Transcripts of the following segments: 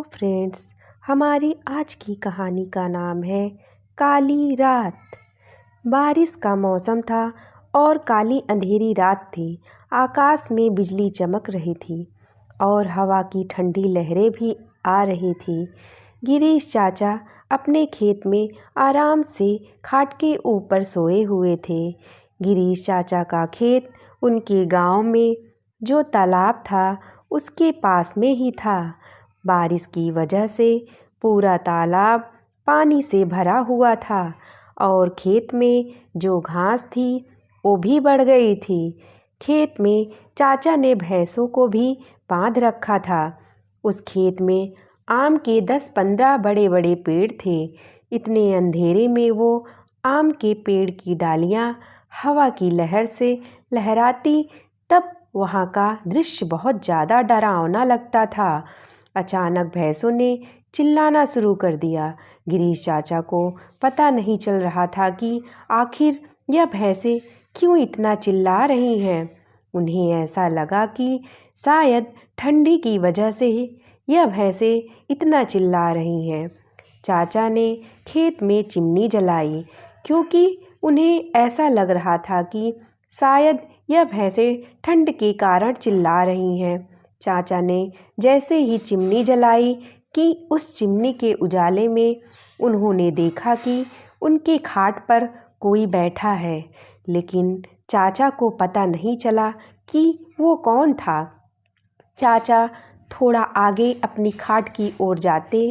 Friends, हमारी आज की कहानी का नाम है काली रात। बारिश का मौसम था और काली अंधेरी रात थी। आकाश में बिजली चमक रही थी और हवा की ठंडी लहरें भी आ रही थी। गिरीश चाचा अपने खेत में आराम से खाट के ऊपर सोए हुए थे। गिरीश चाचा का खेत उनके गांव में जो तालाब था उसके पास में ही था। बारिश की वजह से पूरा तालाब पानी से भरा हुआ था और खेत में जो घास थी वो भी बढ़ गई थी। खेत में चाचा ने भैंसों को भी बांध रखा था। उस खेत में आम के 10-15 बड़े बड़े पेड़ थे। इतने अंधेरे में वो आम के पेड़ की डालियां हवा की लहर से लहराती, तब वहाँ का दृश्य बहुत ज़्यादा डरावना लगता था। अचानक भैंसों ने चिल्लाना शुरू कर दिया। गिरीश चाचा को पता नहीं चल रहा था कि आखिर यह भैंसें क्यों इतना चिल्ला रही हैं। उन्हें ऐसा लगा कि शायद ठंडी की वजह से यह भैंसें इतना चिल्ला रही हैं। चाचा ने खेत में चिमनी जलाई क्योंकि उन्हें ऐसा लग रहा था कि शायद यह भैंसें ठंड के कारण चिल्ला रही हैं। चाचा ने जैसे ही चिमनी जलाई कि उस चिमनी के उजाले में उन्होंने देखा कि उनके खाट पर कोई बैठा है, लेकिन चाचा को पता नहीं चला कि वो कौन था। चाचा थोड़ा आगे अपनी खाट की ओर जाते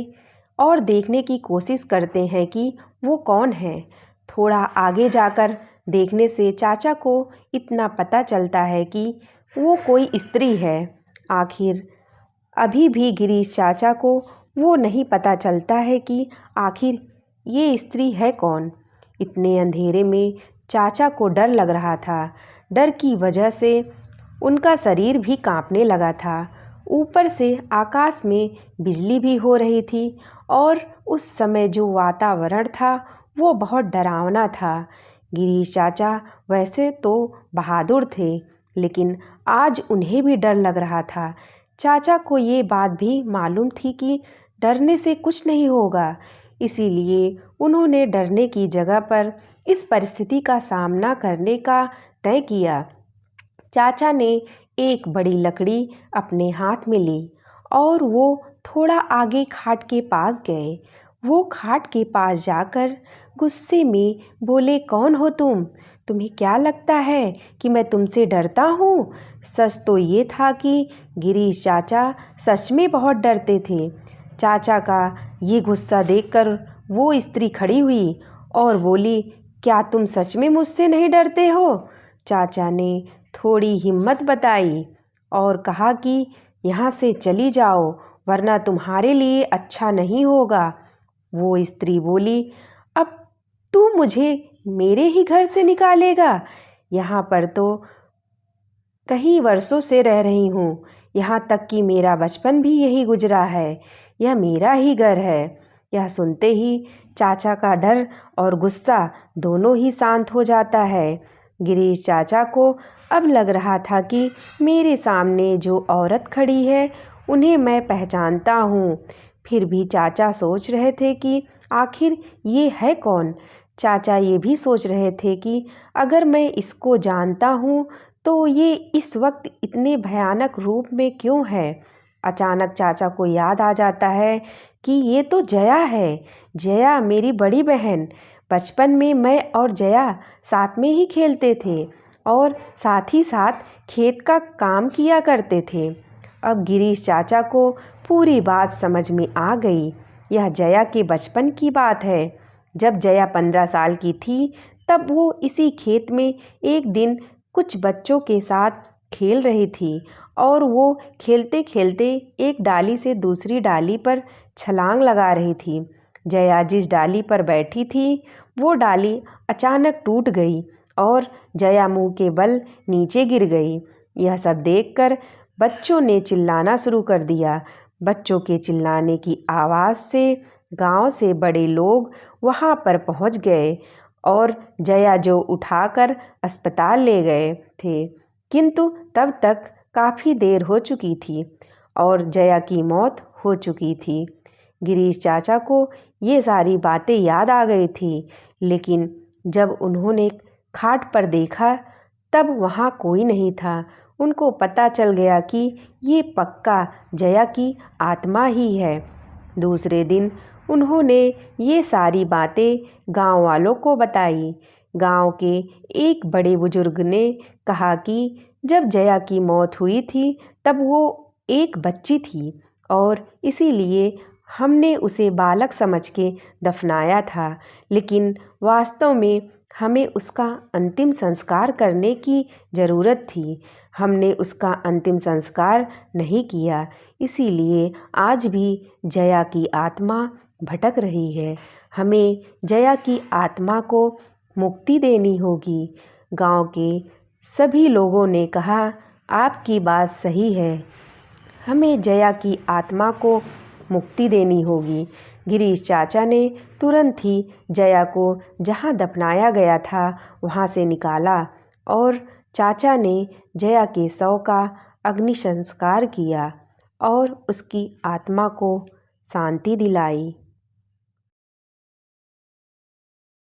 और देखने की कोशिश करते हैं कि वो कौन है। थोड़ा आगे जाकर देखने से चाचा को इतना पता चलता है कि वो कोई स्त्री है। आखिर अभी भी गिरीश चाचा को वो नहीं पता चलता है कि आखिर ये स्त्री है कौन। इतने अंधेरे में चाचा को डर लग रहा था। डर की वजह से उनका शरीर भी कांपने लगा था। ऊपर से आकाश में बिजली भी हो रही थी और उस समय जो वातावरण था वो बहुत डरावना था। गिरीश चाचा वैसे तो बहादुर थे, लेकिन आज उन्हें भी डर लग रहा था। चाचा को ये बात भी मालूम थी कि डरने से कुछ नहीं होगा, इसीलिए उन्होंने डरने की जगह पर इस परिस्थिति का सामना करने का तय किया। चाचा ने एक बड़ी लकड़ी अपने हाथ में ली और वो थोड़ा आगे खाट के पास गए। वो खाट के पास जाकर गुस्से में बोले, कौन हो तुम? तुम्हें क्या लगता है कि मैं तुमसे डरता हूँ? सच तो ये था कि गिरीश चाचा सच में बहुत डरते थे। चाचा का ये गुस्सा देखकर वो स्त्री खड़ी हुई और बोली, क्या तुम सच में मुझसे नहीं डरते हो? चाचा ने थोड़ी हिम्मत बताई और कहा कि यहाँ से चली जाओ, वरना तुम्हारे लिए अच्छा नहीं होगा। वो स्त्री बोली, अब तू मुझे मेरे ही घर से निकालेगा? यहाँ पर तो कई वर्षों से रह रही हूँ, यहाँ तक कि मेरा बचपन भी यही गुजरा है। यह मेरा ही घर है। यह सुनते ही चाचा का डर और गुस्सा दोनों ही शांत हो जाता है। गिरीश चाचा को अब लग रहा था कि मेरे सामने जो औरत खड़ी है उन्हें मैं पहचानता हूँ। फिर भी चाचा सोच रहे थे कि आखिर ये है कौन। चाचा ये भी सोच रहे थे कि अगर मैं इसको जानता हूँ तो ये इस वक्त इतने भयानक रूप में क्यों है। अचानक चाचा को याद आ जाता है कि ये तो जया है। जया मेरी बड़ी बहन। बचपन में मैं और जया साथ में ही खेलते थे और साथ ही साथ खेत का काम किया करते थे। अब गिरीश चाचा को पूरी बात समझ में आ गई। यह जया के बचपन की बात है। जब जया 15 साल की थी तब वो इसी खेत में एक दिन कुछ बच्चों के साथ खेल रही थी और वो खेलते खेलते एक डाली से दूसरी डाली पर छलांग लगा रही थी। जया जिस डाली पर बैठी थी वो डाली अचानक टूट गई और जया मुंह के बल नीचे गिर गई। यह सब देखकर बच्चों ने चिल्लाना शुरू कर दिया। बच्चों के चिल्लाने की आवाज़ से गांव से बड़े लोग वहां पर पहुंच गए और जया जो उठाकर अस्पताल ले गए थे, किंतु तब तक काफ़ी देर हो चुकी थी और जया की मौत हो चुकी थी। गिरीश चाचा को ये सारी बातें याद आ गई थी, लेकिन जब उन्होंने खाट पर देखा तब वहाँ कोई नहीं था। उनको पता चल गया कि ये पक्का जया की आत्मा ही है। दूसरे दिन उन्होंने ये सारी बातें गांव वालों को बताई। गांव के एक बड़े बुजुर्ग ने कहा कि जब जया की मौत हुई थी तब वो एक बच्ची थी और इसीलिए हमने उसे बालक समझ के दफनाया था, लेकिन वास्तव में हमें उसका अंतिम संस्कार करने की ज़रूरत थी। हमने उसका अंतिम संस्कार नहीं किया, इसीलिए आज भी जया की आत्मा भटक रही है। हमें जया की आत्मा को मुक्ति देनी होगी। गांव के सभी लोगों ने कहा, आपकी बात सही है, हमें जया की आत्मा को मुक्ति देनी होगी। गिरीश चाचा ने तुरंत ही जया को जहाँ दफनाया गया था वहाँ से निकाला और चाचा ने जया के शव का अग्नि संस्कार किया और उसकी आत्मा को शांति दिलाई।